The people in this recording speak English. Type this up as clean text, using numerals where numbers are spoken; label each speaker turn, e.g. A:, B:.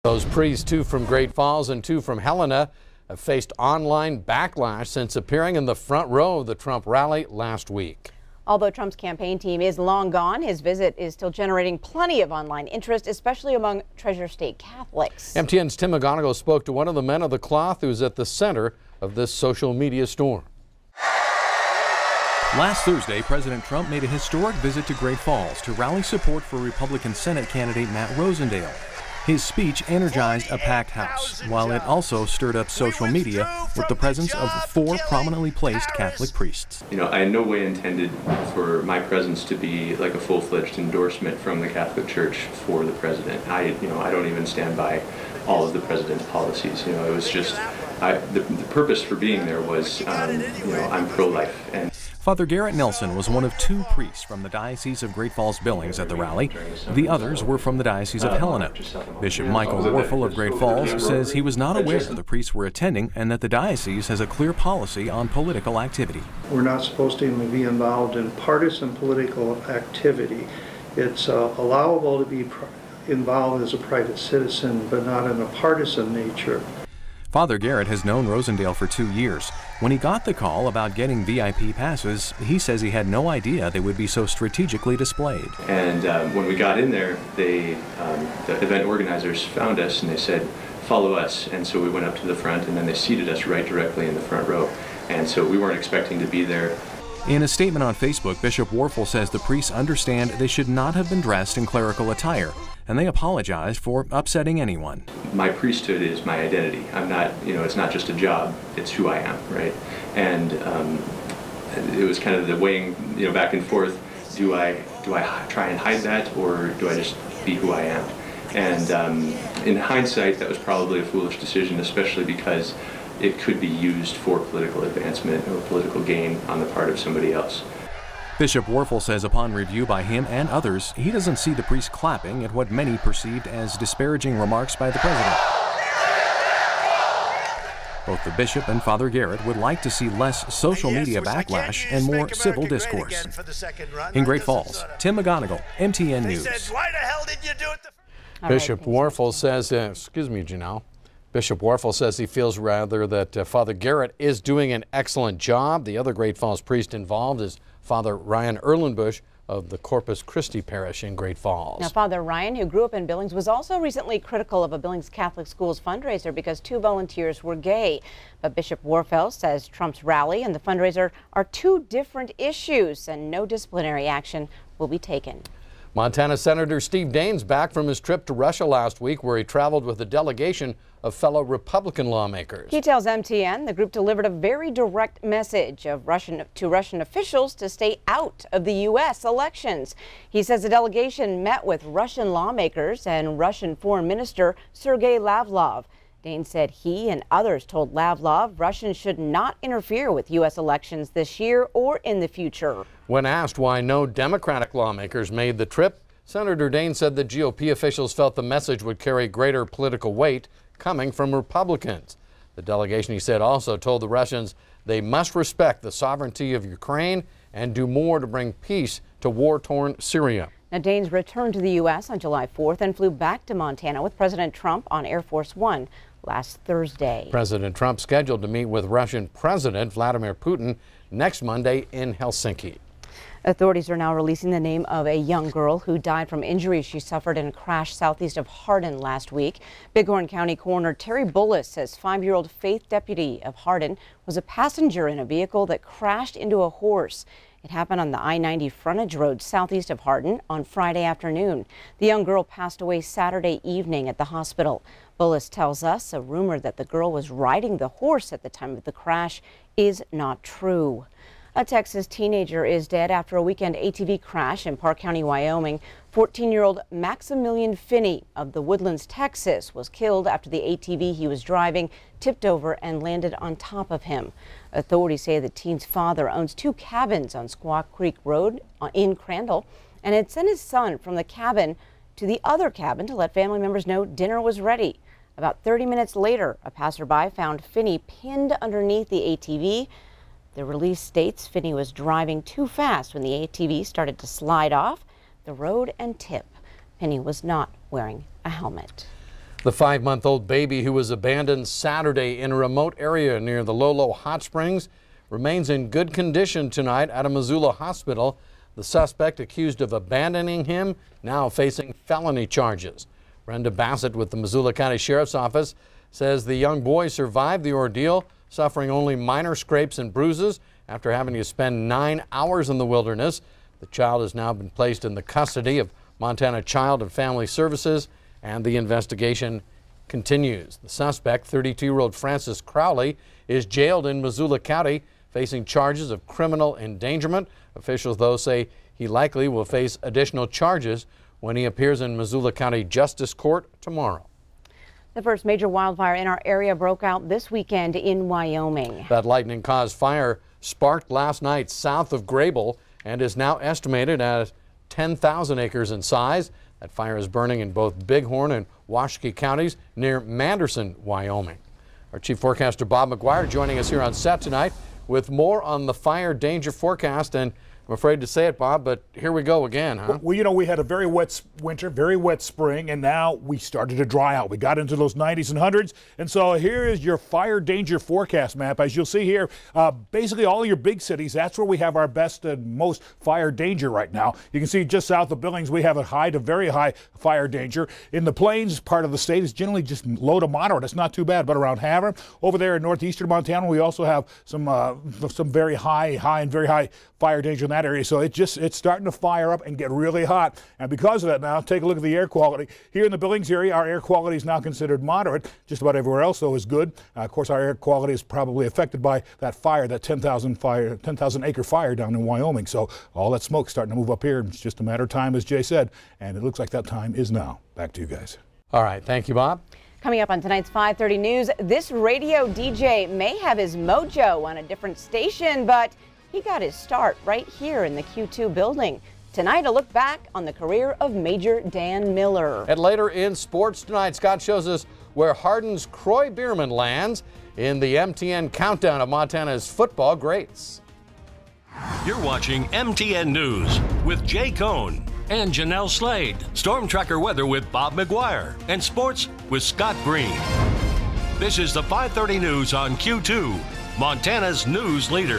A: Those priests, 2 from Great Falls and 2 from Helena, have faced online backlash since appearing in the front row of the Trump rally last week.
B: Although Trump's campaign team is long gone, his visit is still generating plenty of online interest, especially among Treasure State Catholics.
A: MTN's Tim McGonigal spoke to one of the men of the cloth who's at the center of this social media storm.
C: Last Thursday, President Trump made a historic visit to Great Falls to rally support for Republican Senate candidate Matt Rosendale. His speech energized a packed house, while it also stirred up social media with the presence of 4 prominently placed Catholic priests.
D: I in no way intended for my presence to be like a full-fledged endorsement from the Catholic Church for the president. I don't even stand by all of the president's policies. It was just the purpose for being there was, I'm pro-life. And
C: Father Garrett Nelson was one of 2 priests from the Diocese of Great Falls Billings at the rally. The others were from the Diocese of Helena. Bishop Michael Warfel of Great Falls says he was not aware the priests were attending and that the diocese has a clear policy on political activity.
E: We're not supposed to even be involved in partisan political activity. It's allowable to be involved as a private citizen, but not in a partisan nature.
C: Father Garrett has known Rosendale for 2 years. When he got the call about getting VIP passes, he says he had no idea they would be so strategically displayed.
D: And when we got in there, the event organizers found us and they said, "Follow us." And so we went up to the front, and then they seated us right directly in the front row. And so we weren't expecting to be there.
C: In a statement on Facebook, Bishop Warfel says the priests understand they should not have been dressed in clerical attire, and they apologized for upsetting anyone.
D: My priesthood is my identity. I'm not, it's not just a job, it's who I am, right? And it was kind of the weighing, back and forth. Do I try and hide that, or do I just be who I am? And in hindsight, that was probably a foolish decision, especially because it could be used for political advancement or political gain on the part of somebody else.
C: Bishop Warfel says upon review by him and others, he doesn't see the priest clapping at what many perceived as disparaging remarks by the president. Both the bishop and Father Garrett would like to see less social media backlash and more civil discourse. In Great Falls, Tim McGonigal, MTN News.
A: Bishop Warfel says, excuse me, Jeanelle. Bishop Warfel says he feels rather that Father Garrett is doing an excellent job. The other Great Falls priest involved is Father Ryan Erlenbush of the Corpus Christi Parish in Great Falls.
B: Now, Father Ryan, who grew up in Billings, was also recently critical of a Billings Catholic Schools fundraiser because 2 volunteers were gay. But Bishop Warfel says Trump's rally and the fundraiser are 2 different issues and no disciplinary action will be taken.
A: Montana Senator Steve Daines back from his trip to Russia last week, where he traveled with a delegation of fellow Republican lawmakers.
B: He tells MTN the group delivered a very direct message to Russian officials to stay out of the U.S. elections. He says the delegation met with Russian lawmakers and Russian Foreign Minister Sergei Lavrov. Daines said he and others told Lavrov Russians should not interfere with U.S. elections this year or in the future.
A: When asked why no Democratic lawmakers made the trip, Senator Daines said the GOP officials felt the message would carry greater political weight coming from Republicans. The delegation, he said, also told the Russians they must respect the sovereignty of Ukraine and do more to bring peace to war-torn Syria.
B: Now, Daines returned to the U.S. on July 4th and flew back to Montana with President Trump on Air Force One last Thursday.
A: President Trump scheduled to meet with Russian President Vladimir Putin next Monday in Helsinki.
B: Authorities are now releasing the name of a young girl who died from injuries she suffered in a crash southeast of Hardin last week. Bighorn County Coroner Terry Bullis says 5-year-old Faith Deputy of Hardin was a passenger in a vehicle that crashed into a horse. It happened on the I-90 frontage road southeast of Hardin on Friday afternoon. The young girl passed away Saturday evening at the hospital. Bullis tells us a rumor that the girl was riding the horse at the time of the crash is not true. A Texas teenager is dead after a weekend ATV crash in Park County, Wyoming. 14-year-old Maximilian Finney of the Woodlands, Texas, was killed after the ATV he was driving tipped over and landed on top of him. Authorities say the teen's father owns 2 cabins on Squaw Creek Road in Crandall and had sent his son from the cabin to the other cabin to let family members know dinner was ready. About 30 minutes later, a passerby found Finney pinned underneath the ATV. The release states Finney was driving too fast when the ATV started to slide off the road and tip. Finney was not wearing a helmet.
A: The 5-month-old baby who was abandoned Saturday in a remote area near the Lolo Hot Springs remains in good condition tonight at a Missoula hospital. The suspect accused of abandoning him now facing felony charges. Brenda Bassett with the Missoula County Sheriff's Office says the young boy survived the ordeal, suffering only minor scrapes and bruises after having to spend 9 hours in the wilderness. The child has now been placed in the custody of Montana Child and Family Services, and the investigation continues. The suspect, 32-year-old Francis Crowley, is jailed in Missoula County, facing charges of criminal endangerment. Officials, though, say he likely will face additional charges when he appears in Missoula County Justice Court tomorrow.
B: The first major wildfire in our area broke out this weekend in Wyoming.
A: That lightning-caused fire sparked last night south of Grable and is now estimated at 10,000 acres in size. That fire is burning in both Bighorn and Washakie counties near Manderson, Wyoming. Our chief forecaster Bob McGuire joining us here on set tonight with more on the fire danger forecast. And I'm afraid to say it, Bob, but here we go again, huh?
F: Well, you know, we had a very wet winter, very wet spring, and now we started to dry out. We got into those 90s and 100s, and so here is your fire danger forecast map. As you'll see here, basically all your big cities, that's where we have our best and most fire danger right now. You can see just south of Billings, we have a high to very high fire danger. In the plains part of the state, it's generally just low to moderate. It's not too bad, but around Havre, over there in northeastern Montana, we also have some very high and very high fire danger in that area. So it's starting to fire up and get really hot. And because of that now, take a look at the air quality. Here in the Billings area, our air quality is now considered moderate. Just about everywhere else, though, is good. Of course, our air quality is probably affected by that fire, that 10,000 acre fire down in Wyoming. So all that smoke's starting to move up here. It's just a matter of time, as Jay said, and it looks like that time is now. Back to you guys.
A: All right. Thank you, Bob.
B: Coming up on tonight's 5:30 News, this radio DJ may have his mojo on a different station, but he got his start right here in the Q2 building. Tonight, a look back on the career of Major Dan Miller.
A: And later in sports tonight, Scott shows us where Hardin's Croy Bierman lands in the MTN countdown of Montana's football greats.
G: You're watching MTN News with Jay Cohn and Jeanelle Slade. Storm Tracker weather with Bob McGuire and sports with Scott Green. This is the 5:30 News on Q2, Montana's news leader.